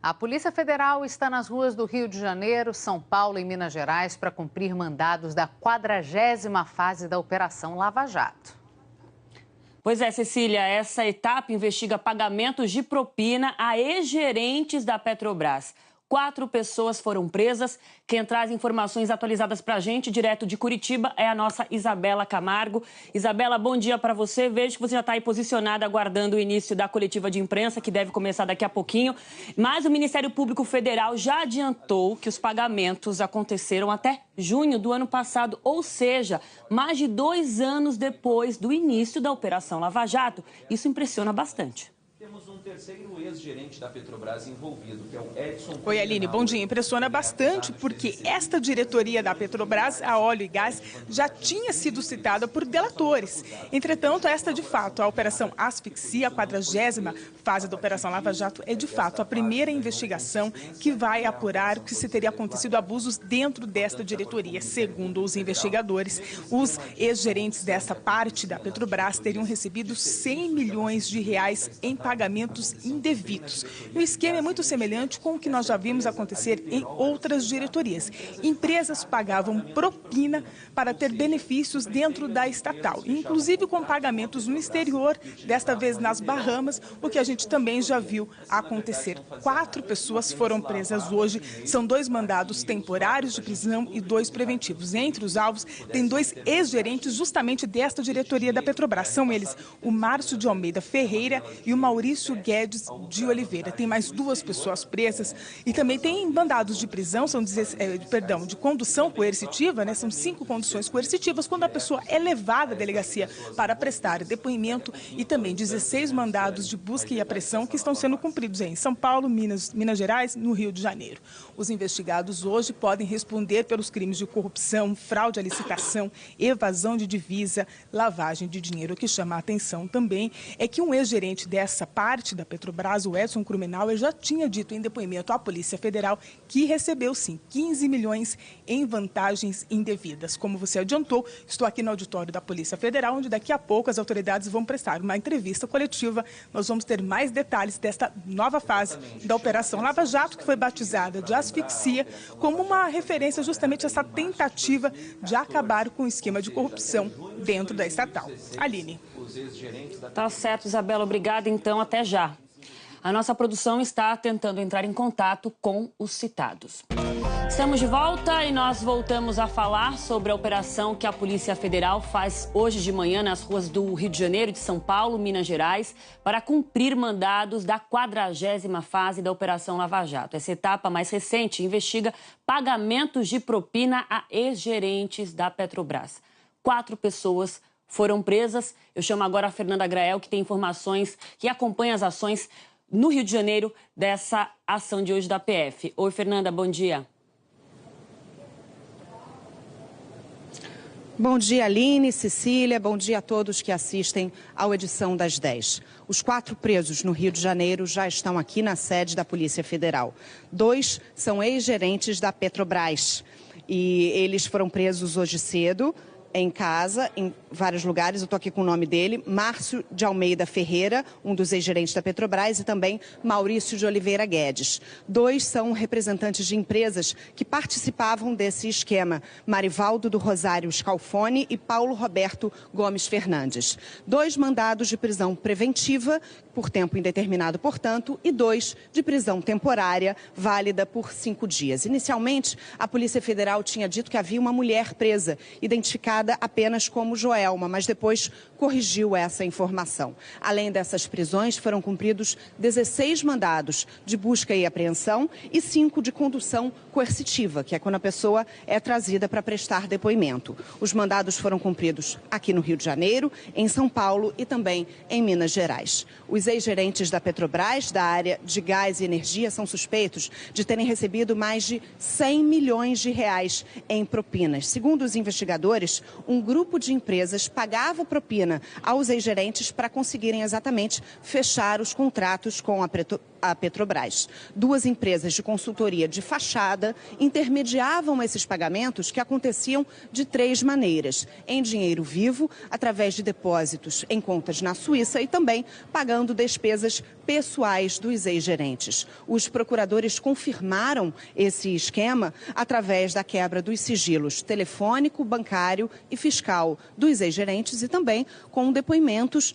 A Polícia Federal está nas ruas do Rio de Janeiro, São Paulo e Minas Gerais para cumprir mandados da 40ª fase da Operação Lava Jato. Pois é, Cecília, essa etapa investiga pagamentos de propina a ex-gerentes da Petrobras. 4 pessoas foram presas. Quem traz informações atualizadas para a gente, direto de Curitiba, é a nossa Isabela Camargo. Isabela, bom dia para você. Vejo que você já está aí posicionada, aguardando o início da coletiva de imprensa, que deve começar daqui a pouquinho. Mas o Ministério Público Federal já adiantou que os pagamentos aconteceram até junho do ano passado, ou seja, mais de 2 anos depois do início da Operação Lava Jato. Isso impressiona bastante. Temos um terceiro ex-gerente da Petrobras envolvido, que é o Edson... Oi, Aline, bom dia. Impressiona bastante porque esta diretoria da Petrobras, a Óleo e Gás, já tinha sido citada por delatores. Entretanto, esta, de fato, a Operação Asfixia, a 40ª fase da Operação Lava Jato, é, de fato, a primeira investigação que vai apurar que se teria acontecido abusos dentro desta diretoria. Segundo os investigadores, os ex-gerentes dessa parte da Petrobras teriam recebido 100 milhões de reais em pagamentos indevidos. O esquema é muito semelhante com o que nós já vimos acontecer em outras diretorias. Empresas pagavam propina para ter benefícios dentro da estatal, inclusive com pagamentos no exterior, desta vez nas Bahamas, o que a gente também já viu acontecer. 4 pessoas foram presas hoje, são 2 mandados temporários de prisão e 2 preventivos. Entre os alvos, tem 2 ex-gerentes justamente desta diretoria da Petrobras. São eles o Márcio de Almeida Ferreira e o Maurício Guedes de Oliveira. Tem mais 2 pessoas presas e também tem mandados de prisão, de condução coercitiva, né? São 5 conduções coercitivas quando a pessoa é levada à delegacia para prestar depoimento e também 16 mandados de busca e apreensão que estão sendo cumpridos em São Paulo, Minas Gerais, no Rio de Janeiro. Os investigados hoje podem responder pelos crimes de corrupção, fraude à licitação, evasão de divisa, lavagem de dinheiro. O que chama a atenção também é que um ex-gerente dessa parte da Petrobras, o Edson Krumenauer, já tinha dito em depoimento à Polícia Federal que recebeu, sim, 15 milhões em vantagens indevidas. Como você adiantou, estou aqui no auditório da Polícia Federal, onde daqui a pouco as autoridades vão prestar uma entrevista coletiva. Nós vamos ter mais detalhes desta nova fase da Operação Lava Jato, que foi batizada de asfixia, como uma referência justamente a essa tentativa de acabar com o esquema de corrupção dentro da estatal. Aline. Tá certo, Isabela. Obrigada, então. Até já. A nossa produção está tentando entrar em contato com os citados. Estamos de volta e nós voltamos a falar sobre a operação que a Polícia Federal faz hoje de manhã nas ruas do Rio de Janeiro, de São Paulo, Minas Gerais, para cumprir mandados da 40ª fase da Operação Lava Jato. Essa etapa mais recente investiga pagamentos de propina a ex-gerentes da Petrobras. 4 pessoas foram presas. Eu chamo agora a Fernanda Grael, que tem informações, que acompanha as ações no Rio de Janeiro dessa ação de hoje da PF. Oi, Fernanda, bom dia. Bom dia, Aline, Cecília, bom dia a todos que assistem ao Edição das 10. Os 4 presos no Rio de Janeiro já estão aqui na sede da Polícia Federal. 2 são ex-gerentes da Petrobras e eles foram presos hoje cedo, em casa, em vários lugares. Eu estou aqui com o nome dele, Márcio de Almeida Ferreira, um dos ex-gerentes da Petrobras, e também Maurício de Oliveira Guedes. 2 são representantes de empresas que participavam desse esquema, Marivaldo do Rosário Scalfone e Paulo Roberto Gomes Fernandes. 2 mandados de prisão preventiva, por tempo indeterminado, portanto, e 2 de prisão temporária, válida por 5 dias. Inicialmente, a Polícia Federal tinha dito que havia uma mulher presa, identificada apenas como Joelma, mas depois corrigiu essa informação. Além dessas prisões, foram cumpridos 16 mandados de busca e apreensão e 5 de condução coercitiva, que é quando a pessoa é trazida para prestar depoimento. Os mandados foram cumpridos aqui no Rio de Janeiro, em São Paulo e também em Minas Gerais. Os ex-gerentes da Petrobras, da área de gás e energia, são suspeitos de terem recebido mais de 100 milhões de reais em propinas. Segundo os investigadores, um grupo de empresas pagava propina aos ex-gerentes para conseguirem exatamente fechar os contratos com a à Petrobras. Duas empresas de consultoria de fachada intermediavam esses pagamentos que aconteciam de 3 maneiras: em dinheiro vivo, através de depósitos em contas na Suíça e também pagando despesas pessoais dos ex-gerentes. Os procuradores confirmaram esse esquema através da quebra dos sigilos telefônico, bancário e fiscal dos ex-gerentes e também com depoimentos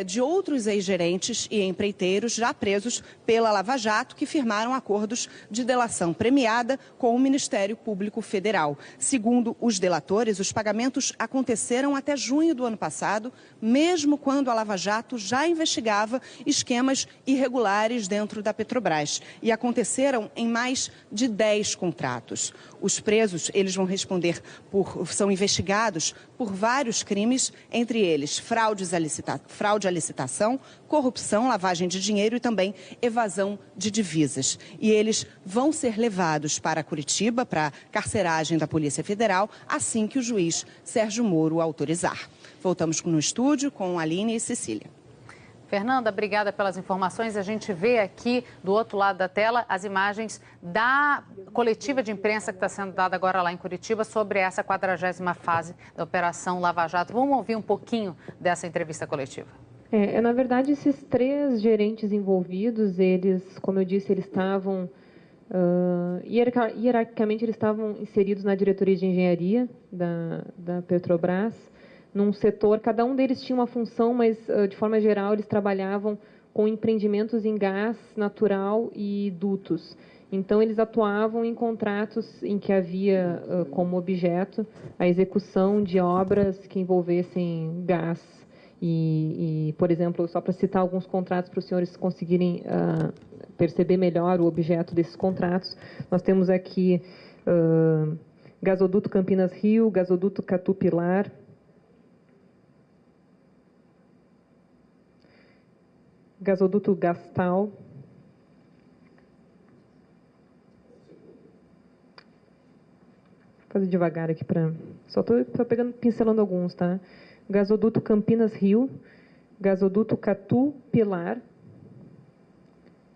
de outros ex-gerentes e empreiteiros já presos pela Lava Jato que firmaram acordos de delação premiada com o Ministério Público Federal. Segundo os delatores, os pagamentos aconteceram até junho do ano passado, mesmo quando a Lava Jato já investigava esquemas irregulares dentro da Petrobras, e aconteceram em mais de 10 contratos. Os presos, eles vão responder são investigados por vários crimes, entre eles fraude à licitação, corrupção, lavagem de dinheiro e também evasão de divisas. E eles vão ser levados para Curitiba, para a carceragem da Polícia Federal, assim que o juiz Sérgio Moro autorizar. Voltamos no estúdio com Aline e Cecília. Fernanda, obrigada pelas informações. A gente vê aqui, do outro lado da tela, as imagens da coletiva de imprensa que está sendo dada agora lá em Curitiba sobre essa 40ª fase da Operação Lava Jato. Vamos ouvir um pouquinho dessa entrevista coletiva. Na verdade, esses 3 gerentes envolvidos, eles, como eu disse, eles estavam, hierarquicamente, eles estavam inseridos na diretoria de engenharia da Petrobras, num setor, cada um deles tinha uma função, mas, de forma geral, eles trabalhavam com empreendimentos em gás natural e dutos. Então, eles atuavam em contratos em que havia como objeto a execução de obras que envolvessem gás. E, por exemplo, só para citar alguns contratos para os senhores conseguirem perceber melhor o objeto desses contratos, nós temos aqui gasoduto Campinas Rio, gasoduto Catu Pilar, gasoduto Gastal, vou fazer devagar aqui só estou pincelando alguns, tá? Gasoduto Campinas Rio, gasoduto Catu Pilar,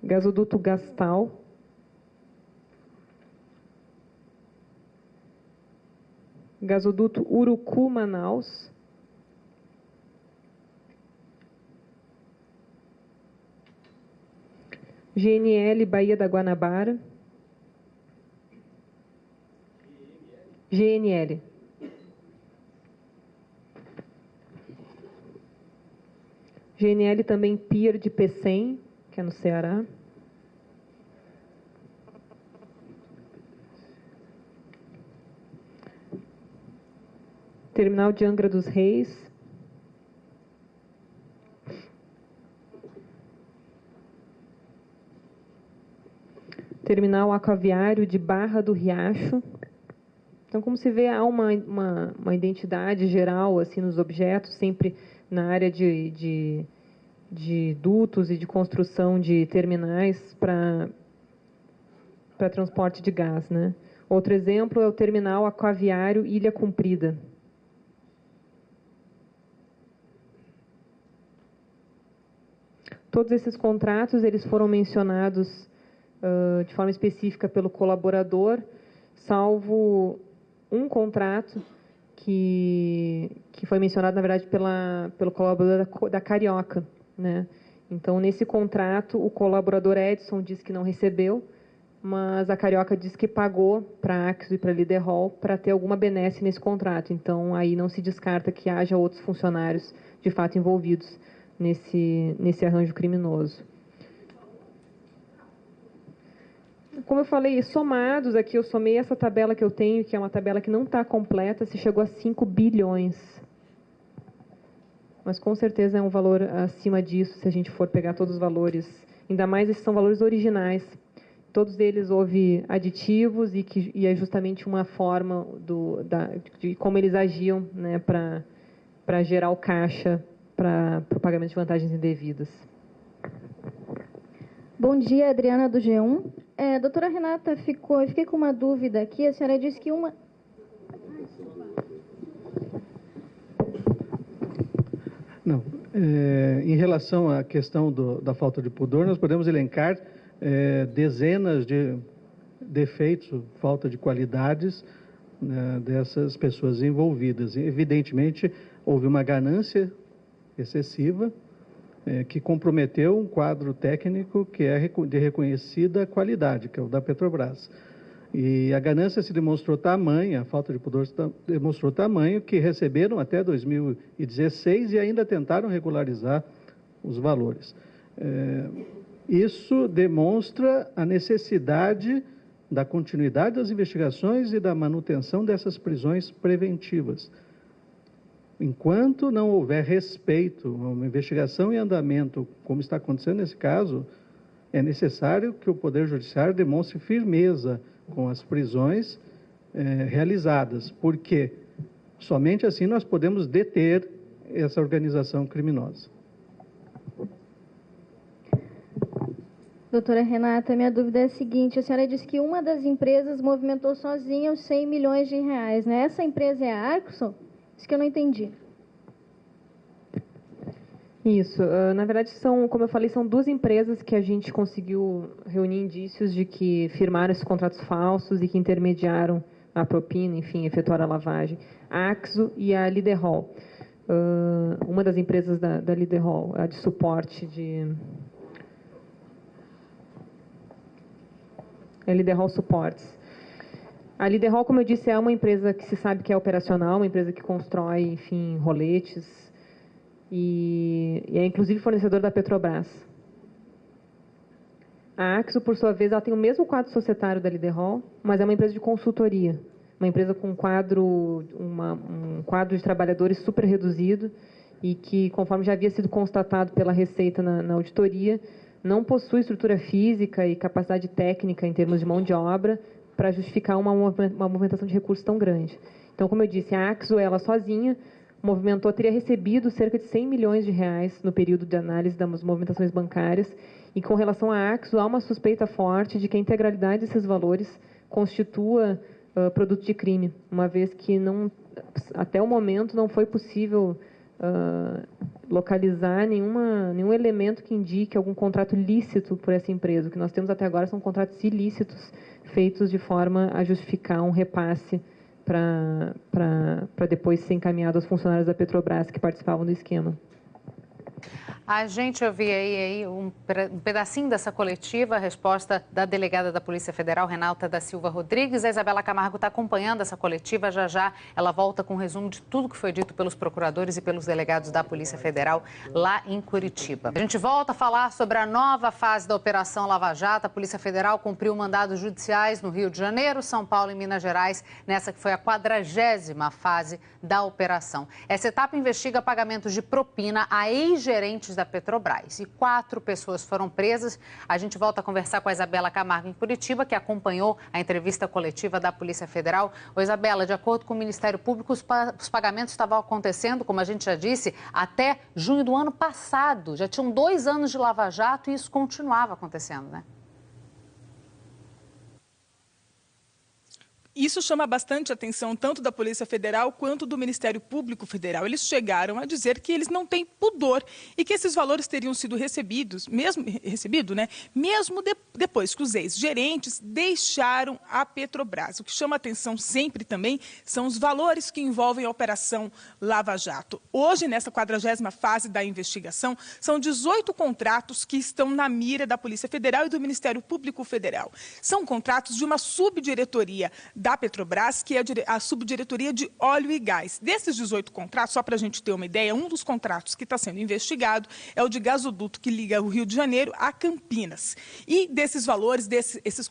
gasoduto Gastal, gasoduto Urucu Manaus, GNL Baía da Guanabara, GNL. GNL também Pier de Pecém, que é no Ceará. Terminal de Angra dos Reis. Terminal Aquaviário de Barra do Riacho. Então, como se vê, há uma identidade geral assim, nos objetos, sempre na área de dutos e de construção de terminais para transporte de gás, né? Outro exemplo é o terminal Aquaviário Ilha Comprida. Todos esses contratos eles foram mencionados de forma específica pelo colaborador, salvo um contrato que foi mencionado, na verdade, pelo colaborador da Carioca, né? Então, nesse contrato, o colaborador Edson disse que não recebeu, mas a Carioca disse que pagou para a Axo e para a Liderol para ter alguma benesse nesse contrato. Então, aí não se descarta que haja outros funcionários, de fato, envolvidos nesse arranjo criminoso. Como eu falei, somados aqui, eu somei essa tabela que eu tenho, que é uma tabela que não está completa, se chegou a 5 bilhões. Mas, com certeza, é um valor acima disso, se a gente for pegar todos os valores. Ainda mais, esses são valores originais. Todos eles houve aditivos e é justamente uma forma de como eles agiam, né, para gerar o caixa para o pagamento de vantagens indevidas. Bom dia, Adriana do G1. Doutora Renata, eu fiquei com uma dúvida aqui. A senhora disse que uma... Não. Em relação à questão da falta de pudor, nós podemos elencar dezenas de defeitos, falta de qualidades, né, dessas pessoas envolvidas. E, evidentemente, houve uma ganância excessiva que comprometeu um quadro técnico que é de reconhecida qualidade, que é o da Petrobras. E a ganância se demonstrou tamanha, a falta de pudor se demonstrou tamanho, que receberam até 2016 e ainda tentaram regularizar os valores. Isso demonstra a necessidade da continuidade das investigações e da manutenção dessas prisões preventivas. Enquanto não houver respeito a uma investigação em andamento, como está acontecendo nesse caso, é necessário que o Poder Judiciário demonstre firmeza com as prisões realizadas, porque somente assim nós podemos deter essa organização criminosa. Doutora Renata, minha dúvida é a seguinte: a senhora disse que uma das empresas movimentou sozinha os 100 milhões de reais, né? Essa empresa é a Arxo? Isso que eu não entendi. Isso. Na verdade, como eu falei, são duas empresas que a gente conseguiu reunir indícios de que firmaram esses contratos falsos e que intermediaram a propina, enfim, efetuaram a lavagem. A Axo e a Liderol. Uma das empresas da Liderol, a de suporte de... É Liderol Suportes. A Liderol, como eu disse, é uma empresa que se sabe que é operacional, uma empresa que constrói, enfim, roletes, e é inclusive fornecedor da Petrobras. A Axo, por sua vez, ela tem o mesmo quadro societário da Liderol, mas é uma empresa de consultoria, uma empresa com um quadro de trabalhadores super reduzido e que, conforme já havia sido constatado pela Receita na auditoria, não possui estrutura física e capacidade técnica em termos de mão de obra para justificar uma movimentação de recursos tão grande. Então, como eu disse, a Axo, ela sozinha, teria recebido cerca de 100 milhões de reais no período de análise das movimentações bancárias, e com relação à Axo, há uma suspeita forte de que a integralidade desses valores constitua produto de crime, uma vez que até o momento não foi possível localizar nenhum elemento que indique algum contrato lícito por essa empresa. O que nós temos até agora são contratos ilícitos feitos de forma a justificar um repasse para depois ser encaminhado aos funcionários da Petrobras que participavam do esquema. A gente ouviu aí um pedacinho dessa coletiva, a resposta da delegada da Polícia Federal, Renata da Silva Rodrigues. A Isabela Camargo está acompanhando essa coletiva. Já ela volta com um resumo de tudo que foi dito pelos procuradores e pelos delegados da Polícia Federal lá em Curitiba. A gente volta a falar sobre a nova fase da Operação Lava Jato. A Polícia Federal cumpriu mandados judiciais no Rio de Janeiro, São Paulo e Minas Gerais, nessa que foi a 40ª fase da operação. Essa etapa investiga pagamentos de propina a ex-gerentes da Petrobras, e 4 pessoas foram presas. A gente volta a conversar com a Isabela Camargo em Curitiba, que acompanhou a entrevista coletiva da Polícia Federal. Ô, Isabela, de acordo com o Ministério Público, os pagamentos estavam acontecendo, como a gente já disse, até junho do ano passado. Já tinham 2 anos de Lava Jato e isso continuava acontecendo, né? Isso chama bastante atenção tanto da Polícia Federal quanto do Ministério Público Federal. Eles chegaram a dizer que eles não têm pudor e que esses valores teriam sido recebidos, mesmo depois que os ex-gerentes deixaram a Petrobras. O que chama atenção sempre também são os valores que envolvem a Operação Lava Jato. Hoje, nessa 40ª fase da investigação, são 18 contratos que estão na mira da Polícia Federal e do Ministério Público Federal. São contratos de uma subdiretoria da Petrobras, que é a subdiretoria de óleo e gás. Desses 18 contratos, só para a gente ter uma ideia, um dos contratos que está sendo investigado é o de gasoduto que liga o Rio de Janeiro a Campinas. E desses valores, esses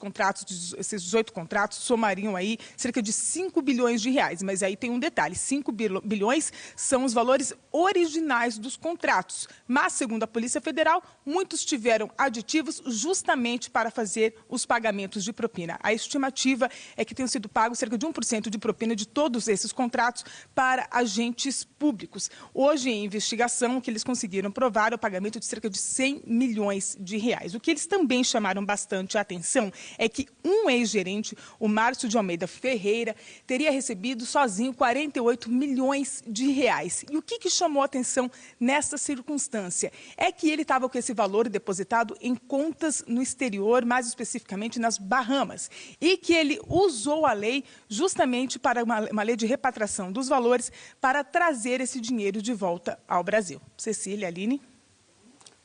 18 contratos, somariam aí cerca de 5 bilhões de reais. Mas aí tem um detalhe, 5 bilhões são os valores originais dos contratos. Mas, segundo a Polícia Federal, muitos tiveram aditivos justamente para fazer os pagamentos de propina. A estimativa é que tenham sido sido pago cerca de 1% de propina de todos esses contratos para agentes públicos. Hoje, em investigação, o que eles conseguiram provar é o pagamento de cerca de 100 milhões de reais. O que eles também chamaram bastante a atenção é que um ex-gerente, o Márcio de Almeida Ferreira, teria recebido sozinho 48 milhões de reais. E o que chamou a atenção nessa circunstância é que ele estava com esse valor depositado em contas no exterior, mais especificamente nas Bahamas, e que ele usou a lei justamente para uma lei de repatriação dos valores para trazer esse dinheiro de volta ao Brasil. Cecília, Aline.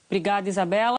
Obrigada, Isabela.